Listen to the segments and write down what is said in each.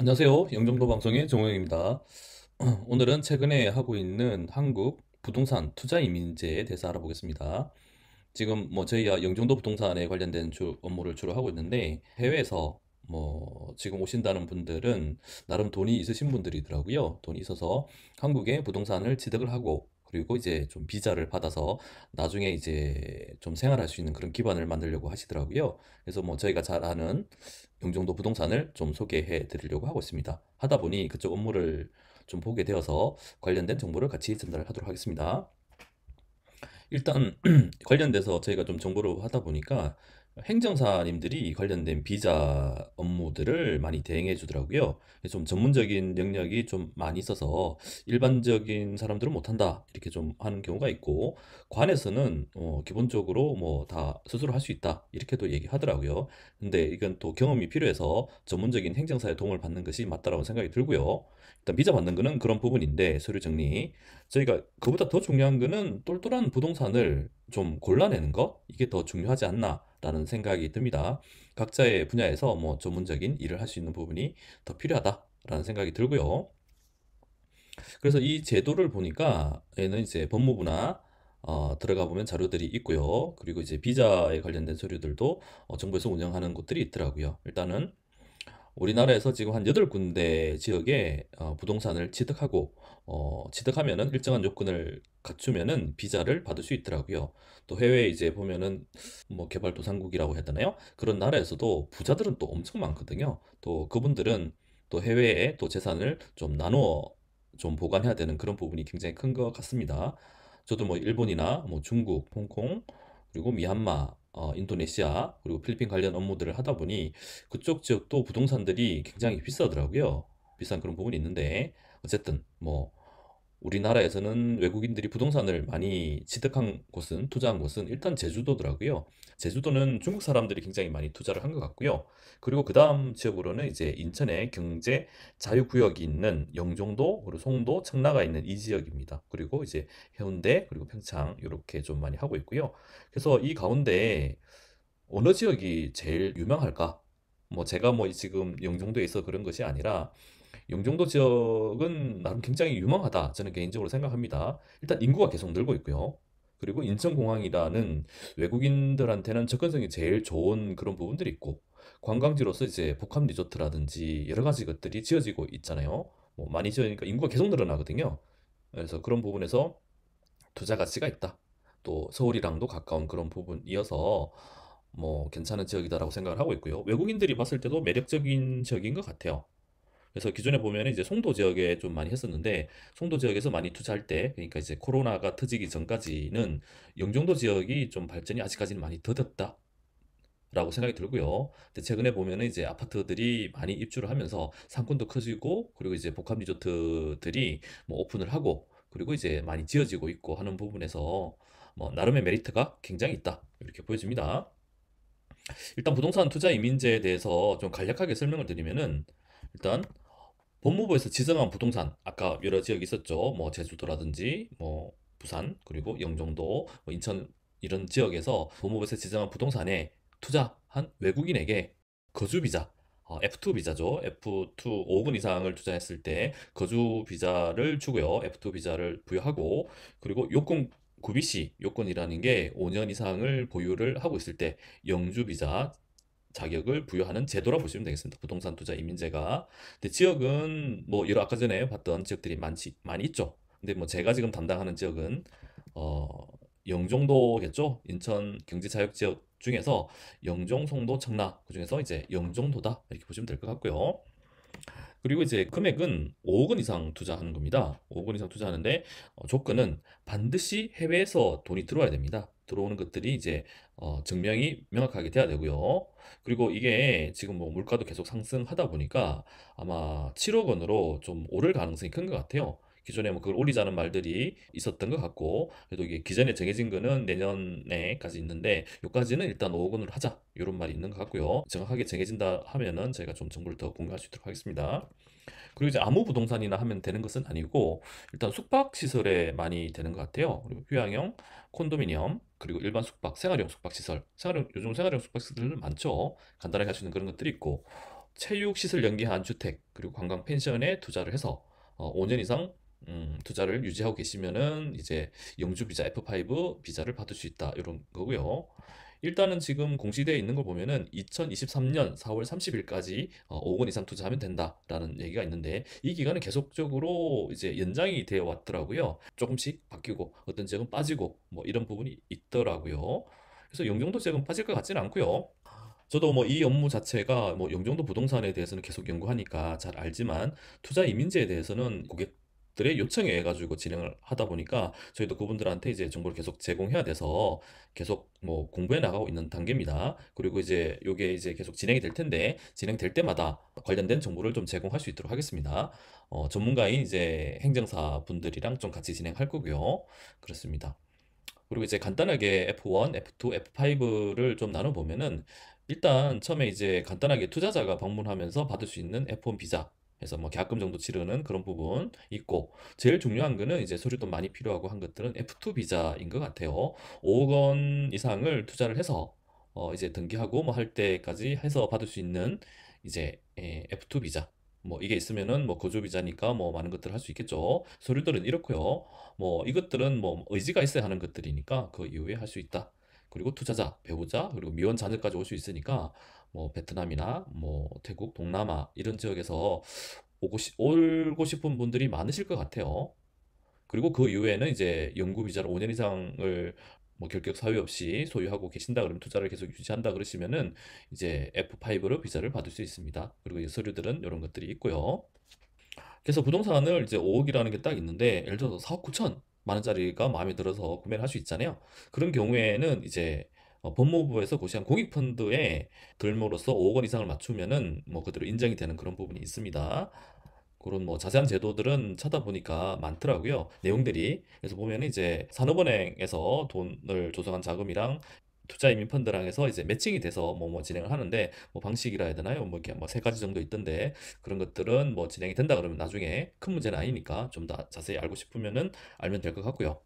안녕하세요. 영종도 방송의 정호영입니다. 오늘은 최근에 하고 있는 한국 부동산 투자 이민제에 대해서 알아보겠습니다. 지금 저희가 영종도 부동산에 관련된 업무를 주로 하고 있는데 해외에서 지금 오신다는 분들은 나름 돈이 있으신 분들이더라고요. 돈이 있어서 한국에 부동산을 취득을 하고 그리고 이제 좀 비자를 받아서 나중에 이제 좀 생활할 수 있는 그런 기반을 만들려고 하시더라고요. 그래서 저희가 잘 아는 영종도 부동산을 좀 소개해 드리려고 하고 있습니다. 하다 보니 그쪽 업무를 좀 보게 되어서 관련된 정보를 같이 전달하도록 하겠습니다. 일단 관련돼서 저희가 좀 정보를 하다 보니까 행정사님들이 관련된 비자 업무들을 많이 대행해 주더라고요. 그래서 좀 전문적인 영역이 좀 많이 있어서 일반적인 사람들은 못한다 이렇게 좀 하는 경우가 있고 관에서는 기본적으로 뭐 다 스스로 할 수 있다 이렇게도 얘기하더라고요. 근데 이건 또 경험이 필요해서 전문적인 행정사의 도움을 받는 것이 맞다라고 생각이 들고요. 일단 비자 받는 거는 그런 부분인데 서류 정리 저희가 그보다 더 중요한 거는 똘똘한 부동산을 좀 골라내는 거 이게 더 중요하지 않나라는 생각이 듭니다. 각자의 분야에서 전문적인 일을 할 수 있는 부분이 더 필요하다라는 생각이 들고요. 그래서 이 제도를 보니까 얘는 이제 법무부나 들어가 보면 자료들이 있고요. 그리고 이제 비자에 관련된 서류들도 정부에서 운영하는 곳들이 있더라고요. 일단은 우리나라에서 지금 한 8군데 지역에 부동산을 취득하고 취득하면은 일정한 요건을 갖추면은 비자를 받을 수 있더라고요. 또 해외에 이제 보면은 개발도상국이라고 해야 되나요? 그런 나라에서도 부자들은 또 엄청 많거든요. 또 그분들은 또 해외에 또 재산을 좀 나누어 좀 보관해야 되는 그런 부분이 굉장히 큰 것 같습니다. 저도 일본이나 중국, 홍콩, 그리고 미얀마, 인도네시아, 그리고 필리핀 관련 업무들을 하다 보니 그쪽 지역도 부동산들이 굉장히 비싸더라고요. 비싼 그런 부분이 있는데 어쨌든 우리나라에서는 외국인들이 부동산을 많이 취득한 곳은 투자한 곳은 일단 제주도더라고요. 제주도는 중국 사람들이 굉장히 많이 투자를 한 것 같고요. 그리고 그 다음 지역으로는 이제 인천에 경제 자유구역이 있는 영종도, 그리고 송도, 청라가 있는 이 지역입니다. 그리고 이제 해운대, 그리고 평창 이렇게 좀 많이 하고 있고요. 그래서 이 가운데 어느 지역이 제일 유명할까? 제가 지금 영종도에 있어 그런 것이 아니라 영종도 지역은 나름 굉장히 유명하다. 저는 개인적으로 생각합니다. 일단 인구가 계속 늘고 있고요. 그리고 인천공항이라는 외국인들한테는 접근성이 제일 좋은 그런 부분들이 있고 관광지로서 이제 복합 리조트라든지 여러 가지 것들이 지어지고 있잖아요. 많이 지어지니까 인구가 계속 늘어나거든요. 그래서 그런 부분에서 투자 가치가 있다. 또 서울이랑도 가까운 그런 부분이어서 괜찮은 지역이다라고 생각을 하고 있고요. 외국인들이 봤을 때도 매력적인 지역인 것 같아요. 그래서 기존에 보면 이제 송도 지역에 좀 많이 했었는데 송도 지역에서 많이 투자할 때 그러니까 이제 코로나가 터지기 전까지는 영종도 지역이 좀 발전이 아직까지는 많이 더뎠다라고 생각이 들고요. 근데 최근에 보면은 이제 아파트들이 많이 입주를 하면서 상권도 커지고 그리고 이제 복합 리조트들이 오픈을 하고 그리고 이제 많이 지어지고 있고 하는 부분에서 나름의 메리트가 굉장히 있다 이렇게 보여집니다. 일단 부동산 투자 이민제에 대해서 좀 간략하게 설명을 드리면은 일단 법무부에서 지정한 부동산 아까 여러 지역이 있었죠. 제주도라든지 부산 그리고 영종도 인천 이런 지역에서 법무부에서 지정한 부동산에 투자한 외국인에게 거주 비자 F2 비자죠. F2 5억 원 이상을 투자했을 때 거주 비자를 주고요. F2 비자를 부여하고 그리고 요건 구비 시 요건이라는 게 5년 이상을 보유를 하고 있을 때 영주 비자 자격을 부여하는 제도라 보시면 되겠습니다. 부동산 투자 이민제가. 근데 지역은 여러 아까 전에 봤던 지역들이 많이 있죠. 근데 제가 지금 담당하는 지역은 어, 영종도겠죠. 인천 경제자유지역 중에서 영종, 송도, 청라 그중에서 이제 영종도다 이렇게 보시면 될 것 같고요. 그리고 이제 금액은 5억 원 이상 투자하는 겁니다. 5억 원 이상 투자하는데 조건은 반드시 해외에서 돈이 들어와야 됩니다. 들어오는 것들이 이제 증명이 명확하게 돼야 되고요. 그리고 이게 지금 물가도 계속 상승하다 보니까 아마 7억 원으로 좀 오를 가능성이 큰 것 같아요. 기존에 그걸 올리자는 말들이 있었던 것 같고 그래도 이게 기존에 정해진 거는 내년에까지 있는데 요까지는 일단 5억 원으로 하자 이런 말이 있는 것 같고요. 정확하게 정해진다 하면은 저희가 좀 정보를 더 공개할 수 있도록 하겠습니다. 그리고 이제 아무 부동산이나 하면 되는 것은 아니고 일단 숙박 시설에 많이 되는 것 같아요. 그리고 휴양형, 콘도미니엄, 그리고 일반 숙박, 생활용 숙박 시설. 요즘 생활용 숙박 시설들 많죠. 간단하게 할 수 있는 그런 것들이 있고 체육 시설 연계한 주택 그리고 관광 펜션에 투자를 해서 5년 이상 투자를 유지하고 계시면은 이제 영주 비자 F5 비자를 받을 수 있다 이런 거고요. 일단은 지금 공시되어 있는 걸 보면은 2023년 4월 30일까지 5억 원 이상 투자하면 된다라는 얘기가 있는데 이 기간은 계속적으로 이제 연장이 되어 왔더라고요. 조금씩 바뀌고 어떤 지역은 빠지고 뭐 이런 부분이 있더라고요. 그래서 영종도 지역은 빠질 것 같지는 않고요. 저도 뭐 이 업무 자체가 뭐 영종도 부동산에 대해서는 계속 연구하니까 잘 알지만 투자 이민제에 대해서는 고객들의 요청에 의해 가지고 진행을 하다 보니까 저희도 그분들한테 이제 정보를 계속 제공해야 돼서 계속 뭐 공부해 나가고 있는 단계입니다. 그리고 이제 요게 이제 계속 진행이 될 텐데 진행될 때마다 관련된 정보를 좀 제공할 수 있도록 하겠습니다. 전문가인 이제 행정사 분들이랑 좀 같이 진행할 거고요. 그렇습니다. 그리고 이제 간단하게 F1, F2, F5를 좀 나눠보면은 일단 처음에 이제 간단하게 투자자가 방문하면서 받을 수 있는 F1 비자 해서 뭐 계약금 정도 치르는 그런 부분 있고 제일 중요한 거는 이제 서류도 많이 필요하고 한 것들은 F2 비자인 것 같아요. 5억 원 이상을 투자를 해서 이제 등기하고 뭐 할 때까지 해서 받을 수 있는 이제 F2 비자 뭐 이게 있으면은 뭐 거주 비자니까 뭐 많은 것들을 할 수 있겠죠. 서류들은 이렇고요. 뭐 이것들은 뭐 의지가 있어야 하는 것들이니까 그 이후에 할 수 있다. 그리고 투자자, 배우자, 그리고 미혼 자녀까지 올 수 있으니까 뭐 베트남이나 뭐 태국, 동남아 이런 지역에서 오고 싶은 분들이 많으실 것 같아요. 그리고 그 이후에는 이제 영구 비자를 5년 이상을 뭐 결격 사유 없이 소유하고 계신다 그러면 투자를 계속 유지한다 그러시면은 이제 F5로 비자를 받을 수 있습니다. 그리고 이 서류들은 이런 것들이 있고요. 그래서 부동산을 이제 5억이라는 게 딱 있는데 예를 들어서 4억 9천만 원짜리가 마음에 들어서 구매를 할 수 있잖아요. 그런 경우에는 이제 법무부에서 고시한 공익펀드에 들므로써 5억 원 이상을 맞추면은 뭐 그대로 인정이 되는 그런 부분이 있습니다. 그런 뭐 자세한 제도들은 찾아보니까 많더라고요. 내용들이. 그래서 보면 이제 산업은행에서 돈을 조성한 자금이랑 투자이민 펀드랑 해서 이제 매칭이 돼서 뭐 진행을 하는데 뭐 방식이라 해야 되나요? 뭐 이렇게 뭐 세 가지 정도 있던데 그런 것들은 뭐 진행이 된다 그러면 나중에 큰 문제는 아니니까 좀 더 자세히 알고 싶으면은 알면 될 것 같고요.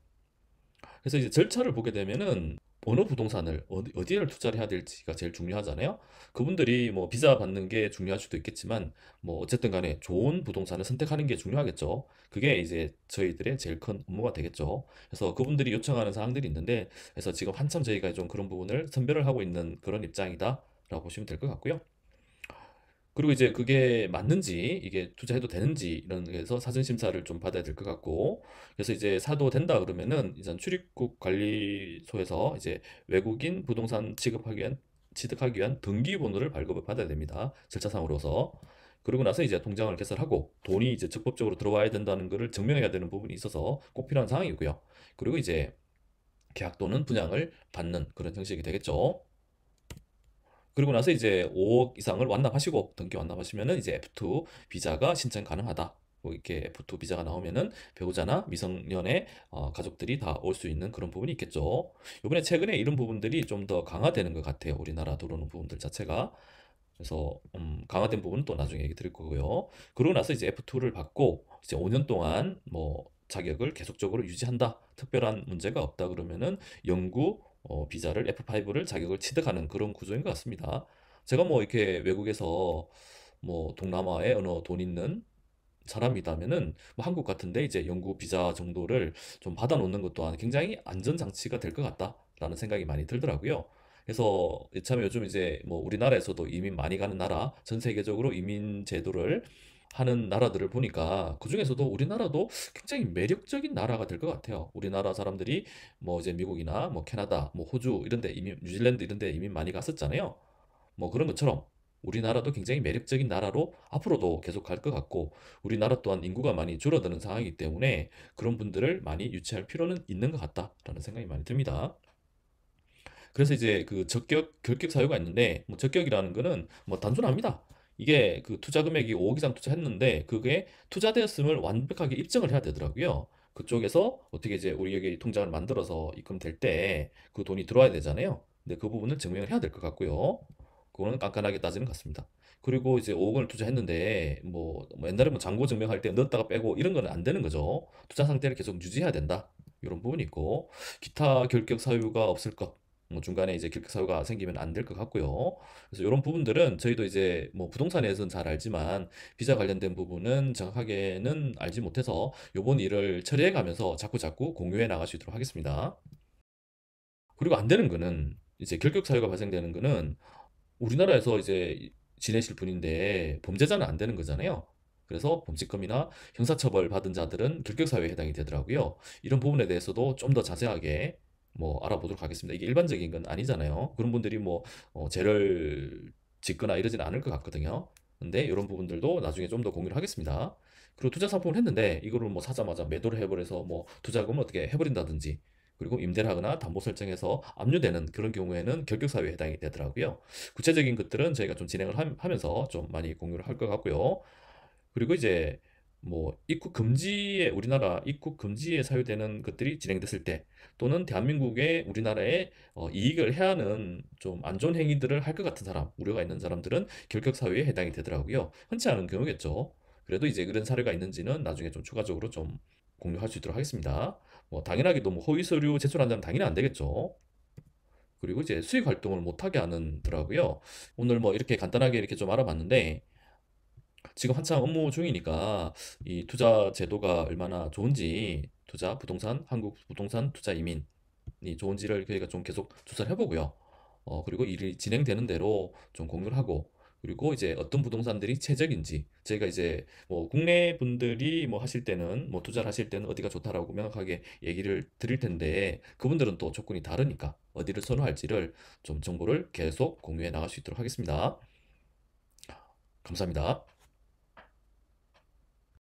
그래서 이제 절차를 보게 되면은 어느 부동산을 어디를 투자를 해야 될지가 제일 중요하잖아요. 그분들이 뭐 비자 받는 게 중요할 수도 있겠지만 뭐 어쨌든 간에 좋은 부동산을 선택하는 게 중요하겠죠. 그게 이제 저희들의 제일 큰 업무가 되겠죠. 그래서 그분들이 요청하는 사항들이 있는데 그래서 지금 한참 저희가 좀 그런 부분을 선별을 하고 있는 그런 입장이다라고 보시면 될 것 같고요. 그리고 이제 그게 맞는지 이게 투자해도 되는지 이런 데서 사전 심사를 좀 받아야 될 것 같고 그래서 이제 사도 된다 그러면은 이제 출입국 관리소에서 이제 외국인 부동산 취득하기 위한 등기번호를 발급을 받아야 됩니다. 절차상으로서. 그리고 나서 이제 통장을 개설하고 돈이 이제 적법적으로 들어와야 된다는 것을 증명해야 되는 부분이 있어서 꼭 필요한 상황이고요. 그리고 이제 계약 또는 분양을 받는 그런 형식이 되겠죠. 그리고 나서 이제 5억 이상을 완납하시고 등기 완납하시면은 이제 F2 비자가 신청 가능하다. 뭐 이렇게 F2 비자가 나오면은 배우자나 미성년의 가족들이 다 올 수 있는 그런 부분이 있겠죠. 이번에 최근에 이런 부분들이 좀 더 강화되는 것 같아요. 우리나라 들어오는 부분들 자체가. 그래서 강화된 부분은 또 나중에 얘기 드릴 거고요. 그러고 나서 이제 F2를 받고 이제 5년 동안 뭐 자격을 계속적으로 유지한다. 특별한 문제가 없다 그러면은 영구 비자를 F5를 자격을 취득하는 그런 구조인 것 같습니다. 제가 뭐 이렇게 외국에서 뭐 동남아에 어느 돈 있는 사람이라면은 뭐 한국 같은데 이제 영구 비자 정도를 좀 받아놓는 것 또한 굉장히 안전장치가 될 것 같다라는 생각이 많이 들더라고요. 그래서 참 요즘 이제 뭐 우리나라에서도 이민 많이 가는 나라, 전 세계적으로 이민 제도를 하는 나라들을 보니까 그중에서도 우리나라도 굉장히 매력적인 나라가 될 것 같아요. 우리나라 사람들이 뭐 이제 미국이나 뭐 캐나다, 뭐 호주 이런 데 이민, 뉴질랜드 이런 데 이민 많이 갔었잖아요. 뭐 그런 것처럼 우리나라도 굉장히 매력적인 나라로 앞으로도 계속 갈 것 같고 우리나라 또한 인구가 많이 줄어드는 상황이기 때문에 그런 분들을 많이 유치할 필요는 있는 것 같다라는 생각이 많이 듭니다. 그래서 이제 그 결격 사유가 있는데 뭐 적격이라는 거는 뭐 단순합니다. 이게 그 투자 금액이 5억 이상 투자했는데 그게 투자되었음을 완벽하게 입증을 해야 되더라고요. 그쪽에서 어떻게 이제 우리 에게 통장을 만들어서 입금될 때 그 돈이 들어와야 되잖아요. 근데 그 부분을 증명을 해야 될 것 같고요. 그거는 깐깐하게 따지는 것 같습니다. 그리고 이제 5억 원을 투자했는데 뭐 옛날에 뭐 잔고 증명할 때 넣었다가 빼고 이런 거는 안 되는 거죠. 투자 상태를 계속 유지해야 된다. 이런 부분이 있고 기타 결격 사유가 없을 것. 뭐 중간에 이제 결격 사유가 생기면 안 될 것 같고요. 그래서 이런 부분들은 저희도 이제 뭐 부동산에서는 잘 알지만 비자 관련된 부분은 정확하게는 알지 못해서 요번 일을 처리해 가면서 자꾸자꾸 공유해 나갈 수 있도록 하겠습니다. 그리고 안 되는 거는 이제 결격 사유가 발생되는 거는 우리나라에서 이제 지내실 분인데 범죄자는 안 되는 거잖아요. 그래서 범칙금이나 형사처벌 받은 자들은 결격 사유에 해당이 되더라고요. 이런 부분에 대해서도 좀 더 자세하게 뭐 알아보도록 하겠습니다. 이게 일반적인 건 아니잖아요. 그런 분들이 뭐 죄를 짓거나 이러지는 않을 것 같거든요. 근데 이런 부분들도 나중에 좀 더 공유를 하겠습니다. 그리고 투자 상품을 했는데 이거를 뭐 사자마자 매도를 해버려서 뭐 투자금을 어떻게 해버린다든지 그리고 임대를 하거나 담보 설정해서 압류되는 그런 경우에는 결격 사유에 해당이 되더라고요. 구체적인 것들은 저희가 좀 진행을 하면서 좀 많이 공유를 할 것 같고요. 그리고 이제 뭐 입국 금지에 우리나라 입국 금지에 사유되는 것들이 진행됐을 때 또는 대한민국에 우리나라에 이익을 해하는 좀 안 좋은 행위들을 할 것 같은 사람, 우려가 있는 사람들은 결격 사유에 해당이 되더라고요. 흔치 않은 경우겠죠. 그래도 이제 그런 사례가 있는지는 나중에 좀 추가적으로 좀 공유할 수 있도록 하겠습니다. 뭐 당연하게도 뭐 허위 서류 제출한다면 당연히 안 되겠죠. 그리고 이제 수익 활동을 못하게 하는더라고요. 오늘 뭐 이렇게 간단하게 이렇게 좀 알아봤는데 지금 한창 업무 중이니까 이 투자 제도가 얼마나 좋은지 투자 부동산 한국 부동산 투자 이민이 좋은지를 저희가 좀 계속 조사를 해보고요. 그리고 일이 진행되는 대로 좀 공유를 하고 그리고 이제 어떤 부동산들이 최적인지 저희가 이제 뭐 국내 분들이 뭐 하실 때는 뭐 투자를 하실 때는 어디가 좋다라고 명확하게 얘기를 드릴 텐데 그분들은 또 조건이 다르니까 어디를 선호할지를 좀 정보를 계속 공유해 나갈 수 있도록 하겠습니다. 감사합니다.